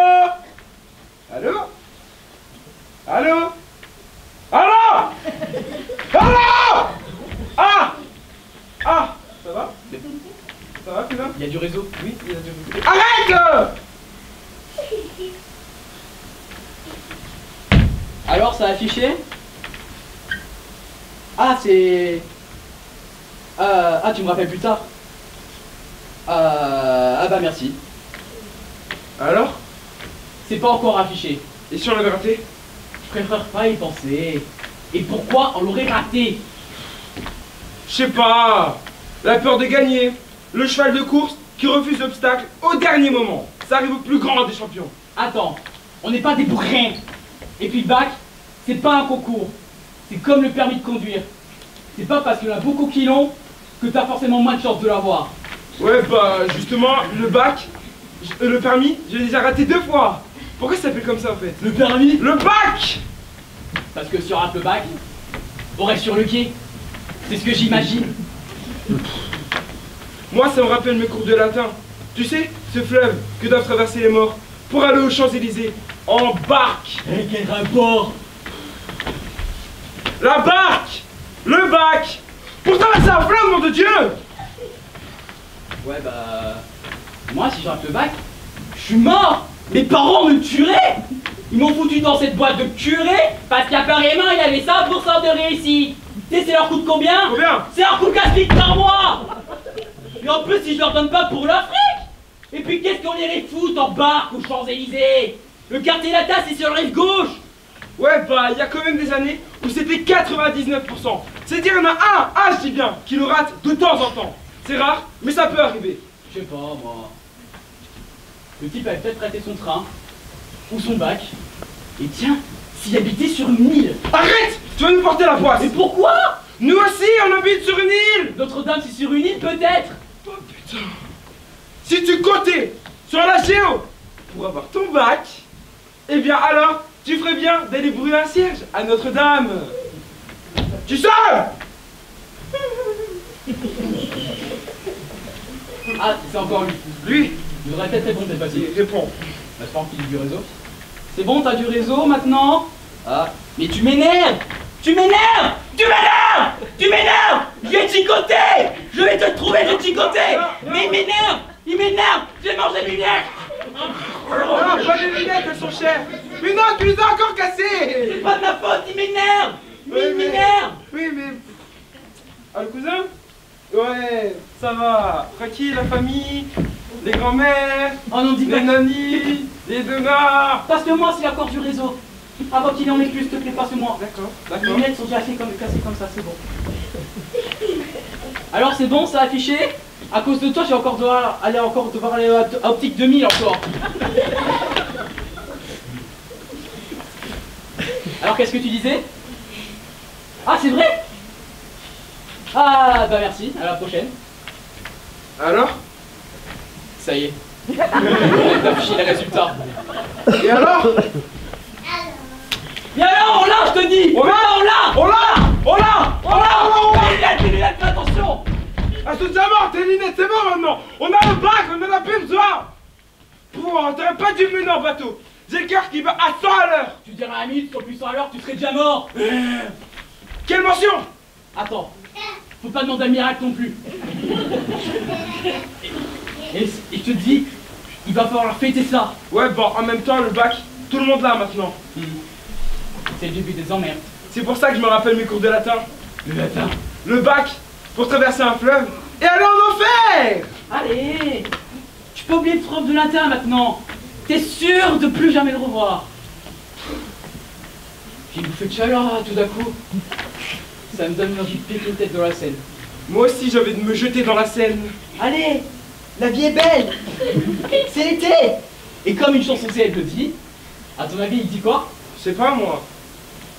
Allô? Allô? Allô? Allô? Ah! Ah! Ça va? Ça va, Kevin? Il y a du réseau? Oui, il y a du réseau. Arrête! Alors, ça a affiché? Ah, c'est... Ah, tu me rappelles plus tard? Ah bah merci. Alors? C'est pas encore affiché. Et si on l'avait raté? Je préfère pas y penser. Et pourquoi on l'aurait raté? Je sais pas. La peur de gagner. Le cheval de course qui refuse l'obstacle au dernier moment. Ça arrive au plus grand des champions. Attends, On n'est pas des bourrins. Et puis le bac, c'est pas un concours. C'est comme le permis de conduire. C'est pas parce qu'il y en a beaucoup qui l'ont que t'as forcément moins de chances de l'avoir. Ouais, bah justement, le bac, le permis, j'ai déjà raté 2 fois. Pourquoi ça s'appelle comme ça en fait? Le permis? Le bac! Parce que si on rate le bac, on reste sur le quai. C'est ce que j'imagine. Moi, ça me rappelle mes cours de latin. Tu sais, ce fleuve que doivent traverser les morts pour aller aux Champs-Élysées en barque. Et quel rapport? La barque! Le bac! Pour traverser un fleuve, nom de Dieu! Ouais, bah... Moi, si je rate le bac, je suis mort. Mes parents me tueraient. Ils m'ont foutu dans cette boîte de curé parce qu'apparemment, il avait 100% de réussite. Tu sais, c'est leur coûte combien? Combien? C'est leur coûte 4 litres par mois. Et en plus, si je leur donne pas pour l'Afrique. Et puis, qu'est-ce qu'on irait foutre en barque aux Champs-Élysées? Le quartier latin, c'est sur la rive gauche. Ouais, bah, il y a quand même des années où c'était 99%. C'est-à-dire, il y en a un, je dis bien, qui le rate de temps en temps. C'est rare, mais ça peut arriver. Je sais pas, moi. Le type avait peut-être raté son train, ou son bac. Et tiens, s'il habitait sur une île. Arrête! Tu vas nous porter la poisse. Mais pourquoi? Nous aussi, on habite sur une île. Notre-Dame, c'est sur une île, peut-être. Oh putain. Si tu comptais sur la géo pour avoir ton bac, eh bien alors, tu ferais bien d'aller brûler un cierge à Notre-Dame. Tu sors? Ah, c'est encore lui. Lui? Il devrait peut-être répondre cette fois-ci. Réponds. Bah, je pense qu'il a du réseau. C'est bon, t'as du réseau maintenant? Ah, mais tu m'énerves! Tu m'énerves! Tu m'énerves! Tu m'énerves! Je vais te chicoter! Je vais te trouver, je vais te chicoter! Mais il m'énerve! Il m'énerve! J'ai mangé mes lunettes! Ah, pas les lunettes, elles sont chères. Mais non, tu les as encore cassées. C'est pas de ma faute, il m'énerve! Oui, Il m'énerve! Oui, mais... Ah, le cousin? Ouais, ça va. Tranquille, la famille, les grands-mères, Oh non, dis pas! les nannies, les devoirs. Passe-moi s'il y a encore du réseau! Avant qu'il en ait plus, s'il te plaît, passe-moi! D'accord, Les d'accord. lunettes sont déjà cassées comme ça, c'est bon. Alors c'est bon, ça a affiché? À cause de toi, je vais encore devoir aller à Optique 2000 encore. Alors qu'est-ce que tu disais? Ah, c'est vrai? Ah, bah merci, à la prochaine. Alors? Ça y est. T'as affiché les résultats. Et alors? Et alors, on l'a, je te dis! On l'a! On l'a! On l'a! On l'a! On l'a! Les lunettes, fais attention! Ah, c'est déjà mort, tes lunettes, c'est bon maintenant. On a le bac, on en a plus besoin. T'aurais pas dû me mener en bateau. J'ai le cœur qui bat à 100 à l'heure. Tu dirais à 1000, sur plus 100 à l'heure, tu serais déjà mort! Quelle mention? Attends, faut pas demander un miracle non plus. Et je te dis, il va falloir fêter ça. Ouais, bon, en même temps, le bac, tout le monde l'a maintenant. C'est le début des emmerdes. C'est pour ça que je me rappelle mes cours de latin. Le latin. Le bac, pour traverser un fleuve et aller en enfer. Allez, tu peux oublier le prof de latin maintenant. T'es sûr de plus jamais le revoir. J'ai une bouffée de chaleur là, tout d'un coup. Ça me donne l'envie de piquer une tête dans la Seine. Moi aussi, j'ai envie de me jeter dans la Seine. Allez, la vie est belle. C'est l'été. Et comme une chanson célèbre le dit, à ton avis, il dit quoi? Je sais pas moi.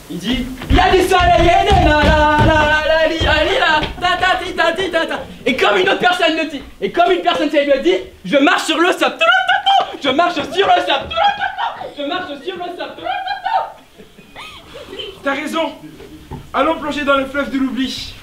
Il dit... Il y a du soleil et des la la la la li la ta ta ti ta ti ta ta. Et comme une autre personne le dit, et comme une personne célèbre le dit, je marche sur le sable. Je marche sur le sable. Je marche sur le sable. T'as raison. Allons plonger dans le fleuve de l'oubli.